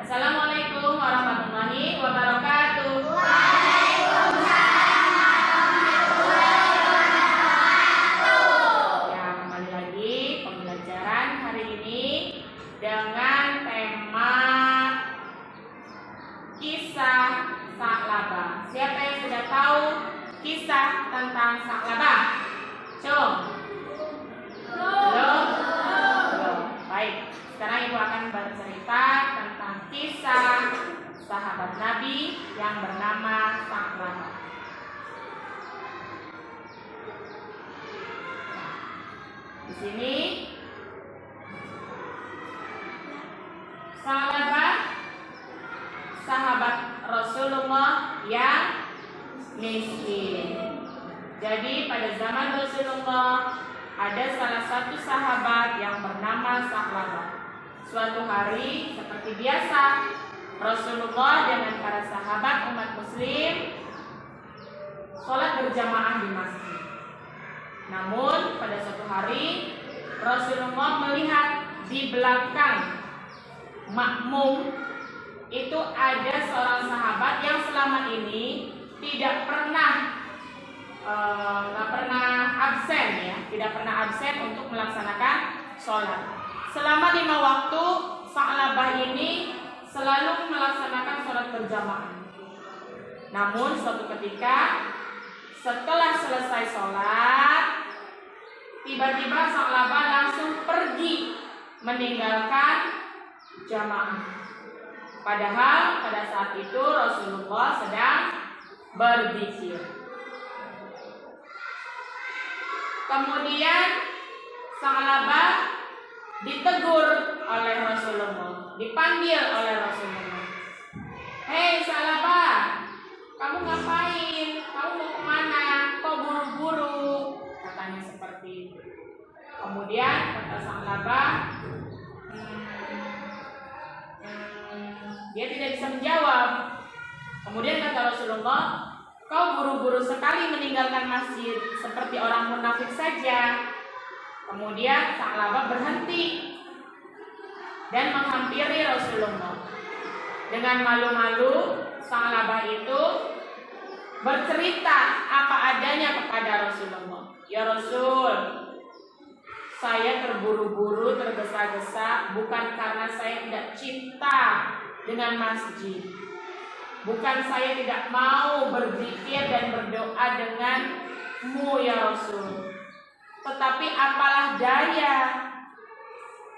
Assalamualaikum warahmatullahi wabarakatuh. Ya, kembali lagi pembelajaran hari ini dengan tema kisah Sa'labah. Siapa yang sudah tahu kisah tentang Sa'labah? Belum? Baik, sekarang Ibu akan bercerita tentang kisah sahabat Nabi yang bernama Sa'labah. Di sini Sa'labah sahabat Rasulullah yang miskin. Jadi pada zaman Rasulullah ada salah satu sahabat yang bernama Sa'labah. Suatu hari seperti biasa Rasulullah dengan para sahabat umat muslim sholat berjamaah di masjid. Namun pada suatu hari Rasulullah melihat di belakang makmum itu ada seorang sahabat yang selama ini tidak pernah absen untuk melaksanakan sholat. Selama 5 waktu Sa'labah ini selalu melaksanakan sholat berjamaah. Namun suatu ketika setelah selesai sholat, tiba-tiba Sa'labah langsung pergi meninggalkan jamaah. Padahal pada saat itu Rasulullah sedang berzikir. Kemudian Sa'labah ditegur oleh Rasulullah, dipanggil oleh Rasulullah. Hei Sa'labah, kamu ngapain? Kamu mau kemana? Kok buru-buru? Katanya seperti itu. Kemudian kata Sa'labah, dia tidak bisa menjawab. Kemudian kata Rasulullah, kau buru-buru sekali meninggalkan masjid seperti orang munafik saja. Kemudian Sa'labah berhenti dan menghampiri Rasulullah. Dengan malu-malu Sa'labah itu bercerita apa adanya kepada Rasulullah. Ya Rasul, saya terburu-buru, tergesa-gesa bukan karena saya tidak cinta dengan masjid. Bukan saya tidak mau berzikir dan berdoa denganmu ya Rasul. Tetapi apalah daya,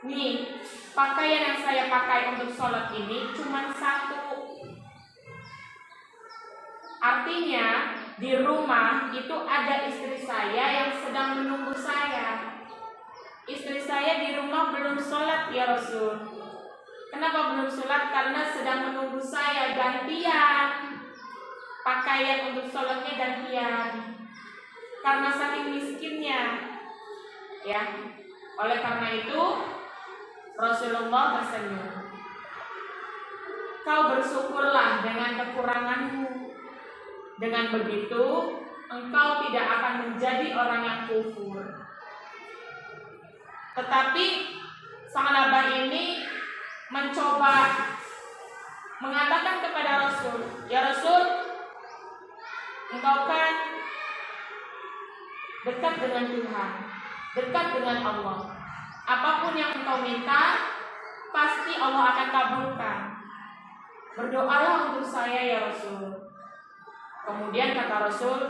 nih pakaian yang saya pakai untuk sholat ini cuma satu. Artinya di rumah itu ada istri saya yang sedang menunggu saya. Istri saya di rumah belum sholat ya Rasul. Kenapa belum sholat? Karena sedang menunggu saya gantian. Pakaian untuk sholatnya gantian. Karena saking miskinnya, ya. Oleh karena itu Rasulullah bersenyum. Kau bersyukurlah dengan kekuranganmu. Dengan begitu engkau tidak akan menjadi orang yang kufur. Tetapi Sa'labah ini mencoba mengatakan kepada Rasul, ya Rasul, engkau kan dekat dengan Tuhan, dekat dengan Allah. Apapun yang engkau minta, pasti Allah akan kabulkan. Berdoalah untuk saya ya Rasul. Kemudian kata Rasul,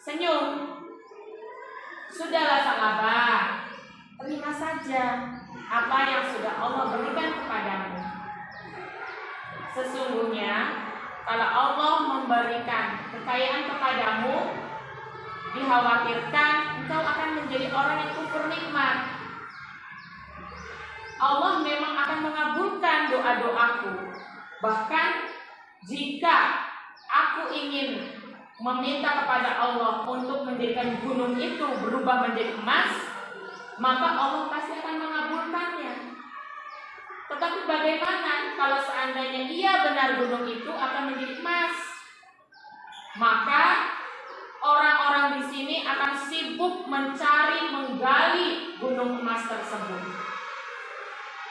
senyum. Sudahlah Sa'labah, terima saja apa yang sudah Allah berikan kepadamu. Sesungguhnya kalau Allah memberikan kekayaan kepadamu, dikhawatirkan engkau akan menjadi orang yang kufur nikmat. Allah memang akan mengabulkan doa-doaku. Bahkan jika aku ingin meminta kepada Allah untuk menjadikan gunung itu berubah menjadi emas, maka Allah pasti akan mengabulkannya. Tetapi bagaimana kalau seandainya iya benar gunung itu akan menjadi emas? Maka orang-orang di sini akan sibuk mencari, menggali gunung emas tersebut.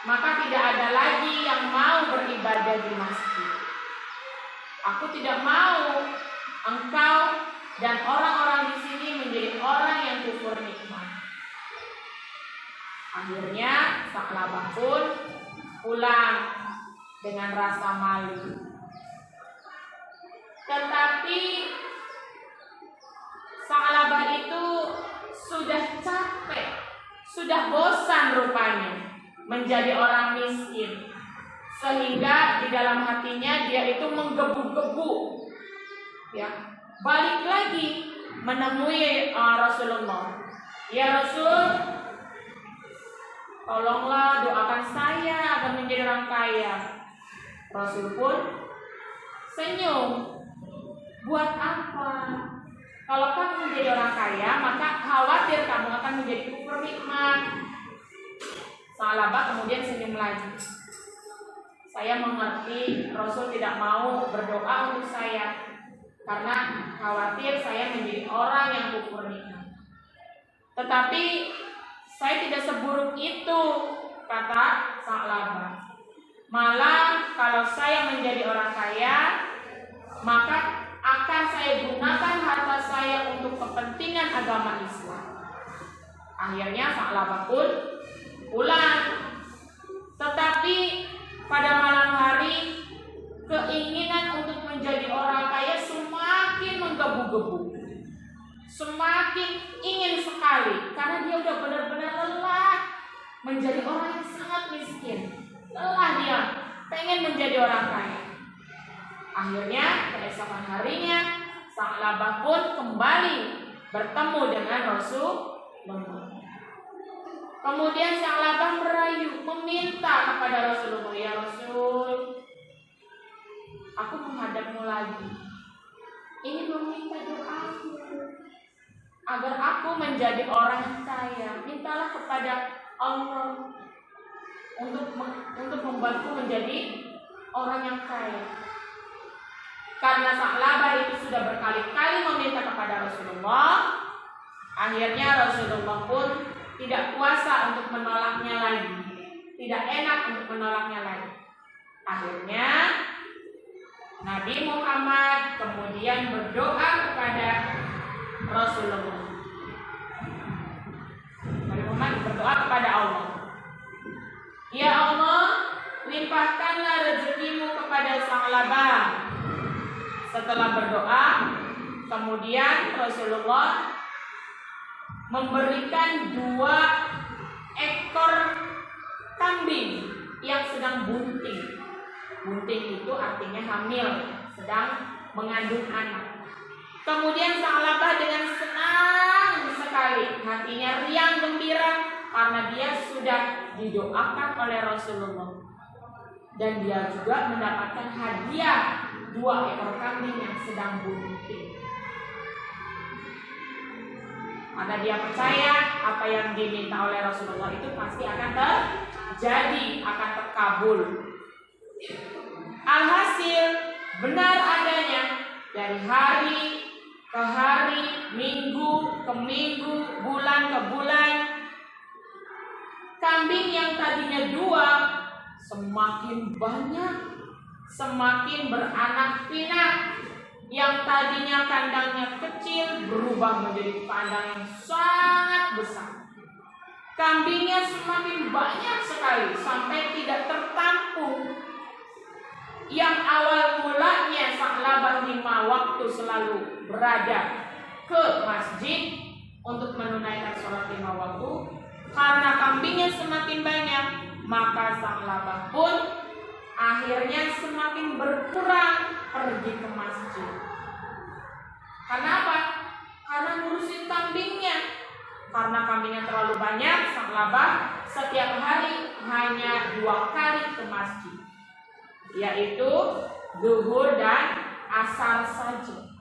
maka tidak ada lagi yang mau beribadah di masjid. Aku tidak mau engkau dan orang-orang di sini menjadi orang yang kufur nikmat. Akhirnya Sa'labah pun pulang dengan rasa malu. Tetapi Sa'labah itu sudah capek, sudah bosan rupanya menjadi orang miskin, sehingga di dalam hatinya dia itu menggebu-gebu, ya, balik lagi menemui Rasulullah. Ya Rasul, tolonglah doakan saya agar menjadi orang kaya. Rasul pun senyum. Buat apa? Kalau kamu menjadi orang kaya, maka khawatir kamu akan menjadi kufur nikmat. Sa'labah kemudian senyum lagi. Saya mengerti Rasul tidak mau berdoa untuk saya karena khawatir saya menjadi orang yang kufur nikmat. Tetapi saya tidak seburuk itu, kata Sa'labah. Malah kalau saya menjadi orang kaya, maka akan saya gunakan harta saya untuk kepentingan agama Islam. Akhirnya Sa'labah pun pulang. Tetapi pada malam hari, keinginan untuk menjadi orang kaya semakin menggebu-gebu, semakin ingin sekali, karena dia udah benar-benar lelah menjadi orang yang sangat miskin. Lelah dia, pengen menjadi orang kaya. Akhirnya keesokan harinya Sa'labah pun kembali bertemu dengan Rasulullah. Kemudian Sa'labah merayu, meminta kepada Rasulullah, ya Rasul, aku menghadapmu lagi. Ini meminta doaku agar aku menjadi orang yang kaya. Mintalah kepada Allah untuk membantu menjadi orang yang kaya. Karena Sa'labah itu sudah berkali-kali meminta kepada Rasulullah, akhirnya Rasulullah pun tidak kuasa untuk menolaknya lagi, tidak enak untuk menolaknya lagi. Akhirnya Nabi Muhammad kemudian berdoa kepada Rasulullah. Nabi Muhammad berdoa kepada Allah, ya Allah, limpahkanlah rezekimu kepada Sa'labah. Setelah berdoa, kemudian Rasulullah memberikan 2 ekor kambing yang sedang bunting. Bunting itu artinya hamil, sedang mengandung anak. Kemudian Sa'labah dengan senang sekali, hatinya riang gembira karena dia sudah didoakan oleh Rasulullah. Dan dia juga mendapatkan hadiah 2 ekor kambing yang sedang bunting. Karena dia percaya apa yang diminta oleh Rasulullah itu pasti akan terjadi, akan terkabul. Alhasil benar adanya, dari hari ke hari, minggu ke minggu, bulan ke bulan, kambing yang tadinya 2 semakin banyak, semakin beranak pinak. Yang tadinya kandangnya kecil berubah menjadi kandang yang sangat besar. Kambingnya semakin banyak sekali sampai tidak tertampung. Yang awal mulanya Sa'labah 5 waktu selalu berada ke masjid untuk menunaikan sholat 5 waktu, karena kambingnya semakin banyak, maka Sa'labah pun akhirnya semakin berkurang pergi ke masjid. Karena apa? Karena ngurusin kambingnya. Karena kambingnya terlalu banyak, Sa'labah setiap hari hanya 2 kali ke masjid, yaitu zuhur dan asar saja.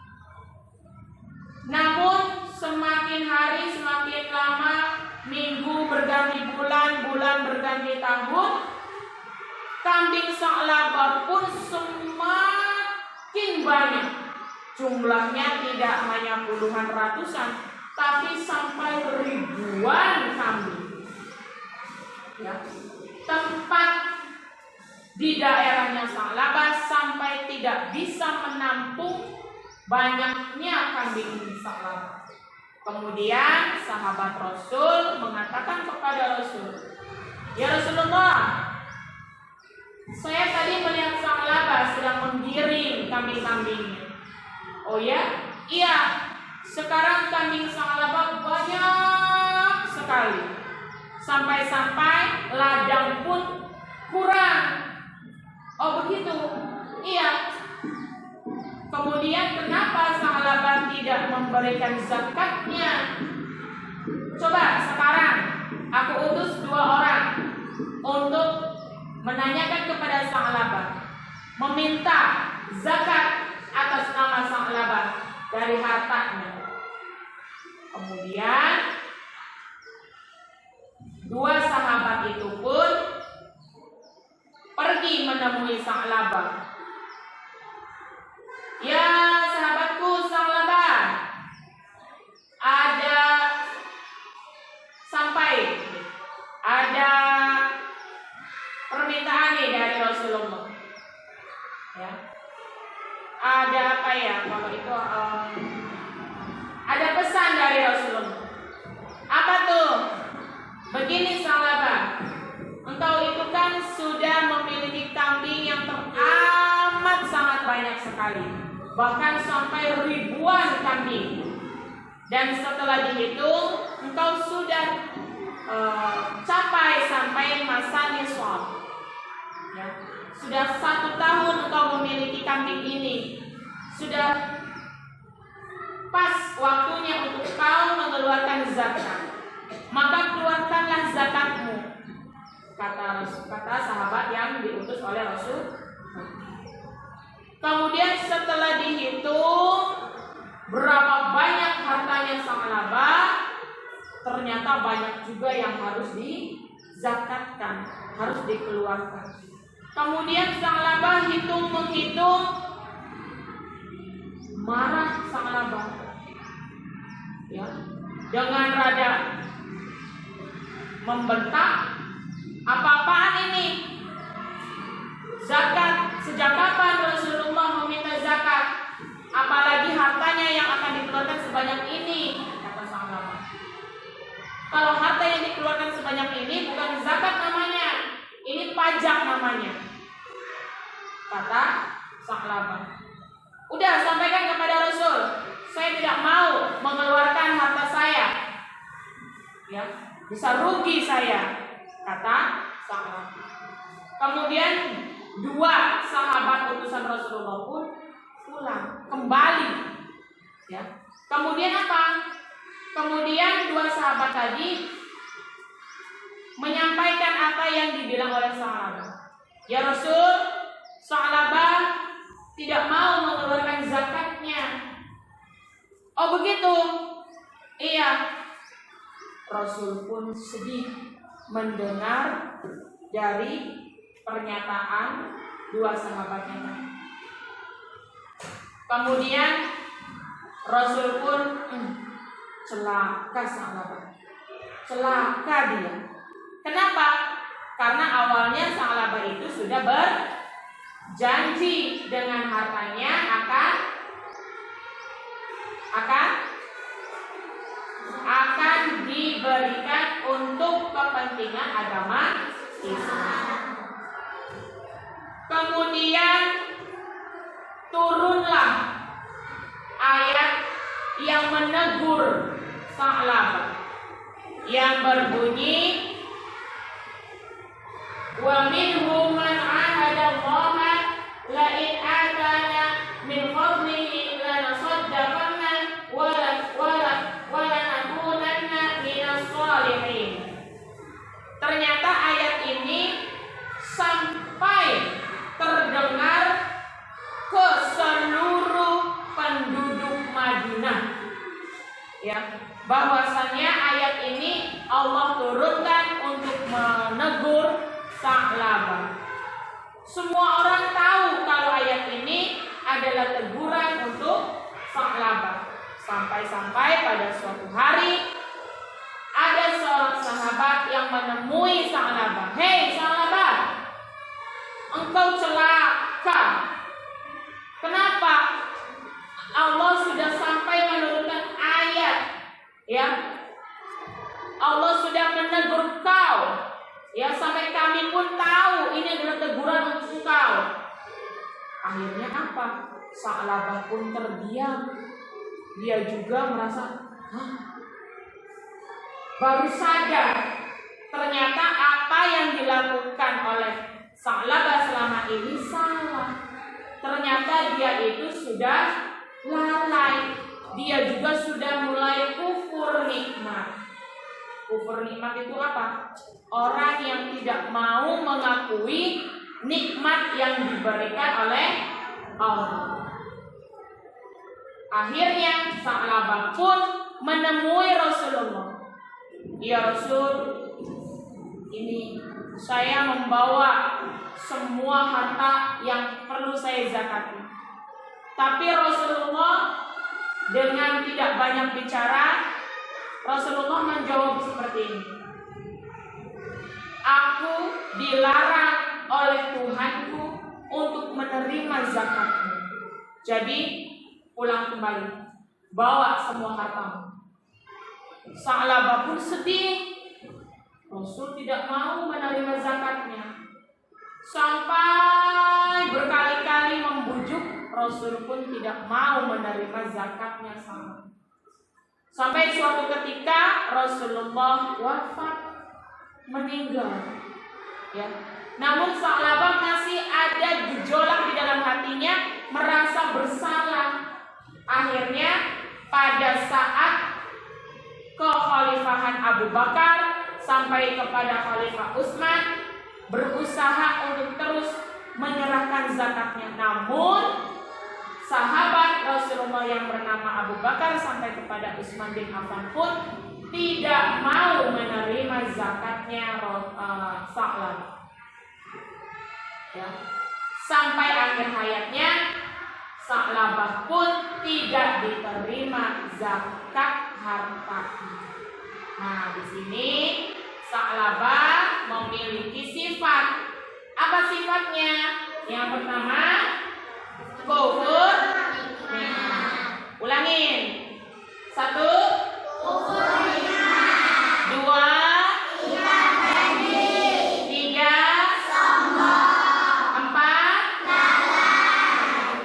Namun semakin hari semakin lama, minggu berganti bulan, bulan berganti tahun, kambing Sa'labah pun semakin banyak. Jumlahnya tidak hanya puluhan ratusan, tapi sampai ribuan kambing. ya, tempat di daerahnya Sa'labah sampai tidak bisa menampung banyaknya kambing Sa'labah. Kemudian sahabat Rasul mengatakan kepada Rasul, "Ya Rasulullah, saya tadi melihat Sa'labah sedang menggiring kambing-kambingnya." "Oh ya?" "Iya, sekarang kambing Sa'labah banyak sekali. Sampai-sampai ladang pun kurang." "Oh begitu?" "Iya." "Kemudian kenapa Sa'labah tidak memberikan zakatnya?" "Coba sekarang aku utus 2 orang untuk menanyakan kepada Sa'labah, meminta zakat atas nama Sa'labah dari hartanya." Kemudian 2 sahabat itu pun pergi menemui Sa'labah. "Ya sahabatku Sa'labah, ada permintaan nih dari Rasulullah. Ya. Ada apa ya? Kalau itu ada pesan dari Rasulullah. Apa tuh? Begini Sa'labah, engkau itu kan sudah memiliki kambing yang teramat sangat banyak sekali, bahkan sampai ribuan kambing. Dan setelah dihitung, engkau sudah capai sampai masa nisab. Ya. Sudah 1 tahun engkau memiliki kambing ini. Sudah pas waktunya untuk kau mengeluarkan zakat. Maka keluarkanlah zakatmu, kata sahabat yang diutus oleh Rasul. Kemudian setelah dihitung berapa banyak hartanya Sa'labah, ternyata banyak juga yang harus dizakatkan, harus dikeluarkan. Kemudian Sa'labah menghitung, marah Sa'labah, ya, dengan rada membentak, "Apa-apaan ini? Zakat, sejak kapan Rasulullah meminta zakat? Apalagi hartanya yang akan dikeluarkan sebanyak ini?" Kata Sa'labah. "Kalau harta yang dikeluarkan sebanyak ini bukan zakat namanya, ini pajak namanya," kata Sa'labah. "Udah, sampaikan kepada Rasul, saya tidak mau mengeluarkan harta saya, ya, bisa rugi saya," kata Sa'labah. Kemudian 2 sahabat utusan Rasulullah pun pulang kembali, ya. Kemudian apa? Kemudian 2 sahabat tadi menyampaikan apa yang dibilang oleh Sa'labah. "Ya Rasul, Sa'labah tidak mau mengeluarkan zakatnya." "Oh begitu?" "Iya." Rasul pun sedih mendengar dari pernyataan 2 sahabatnya tadi. Kemudian Rasul pun celaka Sa'labah, celaka dia. Kenapa? Karena awalnya Sa'labah itu sudah berjanji dengan hartanya akan diberikan untuk kepentingan agama Islam. Kemudian turunlah ayat yang menegur Sa'labah yang berbunyi, "Wa minhum man 'ahada Allah la in atana min fadlihi lanasaddaqanna wa lanakunanna minas shalihin." Ternyata ayat ini sampai terdengar ke seluruh penduduk Madinah, ya, bahwasanya ayat ini Allah turunkan untuk menegur Sa'labah. Semua orang tahu kalau ayat ini adalah teguran untuk Sa'labah. Sampai-sampai pada suatu hari ada seorang sahabat yang menemui Sa'labah "Hei Sa'labah, engkau celaka." Kenapa? Allah sudah sampai menurunkan ayat, ya. Allah sudah menegur kau, ya, sampai kami pun tahu ini adalah teguran untuk engkau. Akhirnya apa? Sa'labah pun terdiam. Dia juga merasa, baru sadar ternyata apa yang dilakukan oleh Sa'labah selama ini salah. Ternyata dia itu sudah lalai. Dia juga sudah mulai kufur nikmat. Kufur nikmat itu apa? Orang yang tidak mau mengakui nikmat yang diberikan oleh Allah. Akhirnya Sa'labah pun menemui Rasulullah. "Ya Rasul, ini saya membawa semua harta yang perlu saya zakati." Tapi Rasulullah dengan tidak banyak bicara, Rasulullah menjawab seperti ini, "Aku dilarang oleh Tuhanku untuk menerima zakatmu. Jadi pulang kembali, bawa semua hartamu." Sa'labah pun sedih. Rasul tidak mau menerima zakatnya. Sampai berkali-kali membujuk, Rasul pun tidak mau menerima zakatnya sama. Sampai suatu ketika Rasulullah wafat, meninggal, ya. Namun Sa'labah masih ada gejolak di dalam hatinya, merasa bersalah. Akhirnya pada saat kekhalifahan Abu Bakar sampai kepada Khalifah Utsman, berusaha untuk terus menyerahkan zakatnya. Namun sahabat Rasulullah yang bernama Abu Bakar sampai kepada Utsman bin Affan pun tidak mau menerima zakatnya Sa'labah. Ya. Sampai akhir hayatnya Sa'labah pun tidak diterima zakat hartanya. Nah, di sini Sa'labah memiliki sifat. Apa sifatnya? Yang pertama, kufur nikmat. Ulangin. 1, kufur nikmat. 2, tidak janji. 3, sombong. 4, lalai.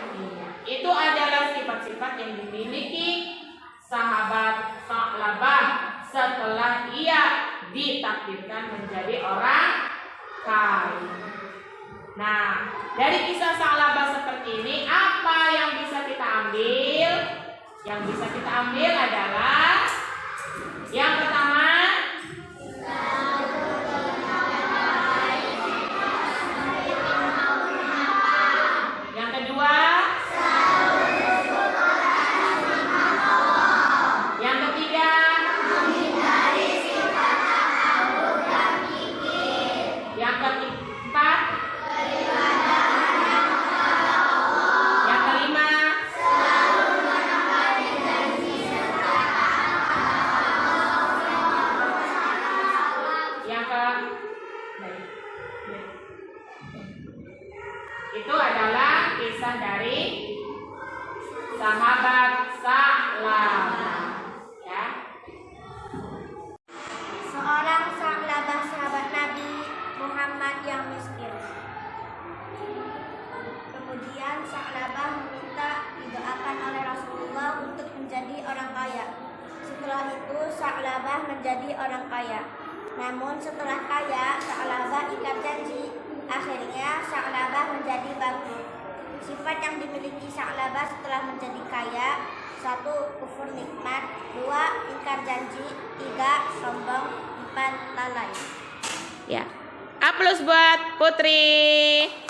Itu adalah sifat-sifat yang dimiliki sahabat Sa'labah setelah ia ditakdirkan menjadi orang kaya. Nah, dari kisah Sa'labah seperti ini, apa yang bisa kita ambil? Yang bisa kita ambil adalah yang pertama, yang kedua, yang ketiga, yang keempat, yang kelima, yang ke itu adalah kisah dari sahabat Sa'labah, ya. Seorang Sa'labah sahabat Nabi Muhammad yang miskin. Kemudian Sa'labah meminta didoakan oleh Rasulullah untuk menjadi orang kaya. Setelah itu Sa'labah menjadi orang kaya. Namun setelah kaya, Sa'labah ikat janji. Akhirnya Sa'labah menjadi bangkrut. Sifat yang dimiliki Sa'labah setelah menjadi kaya: 1, kufur nikmat. 2, ingkar janji. 3, sombong. 4, lalai. Ya. A+ buat Putri.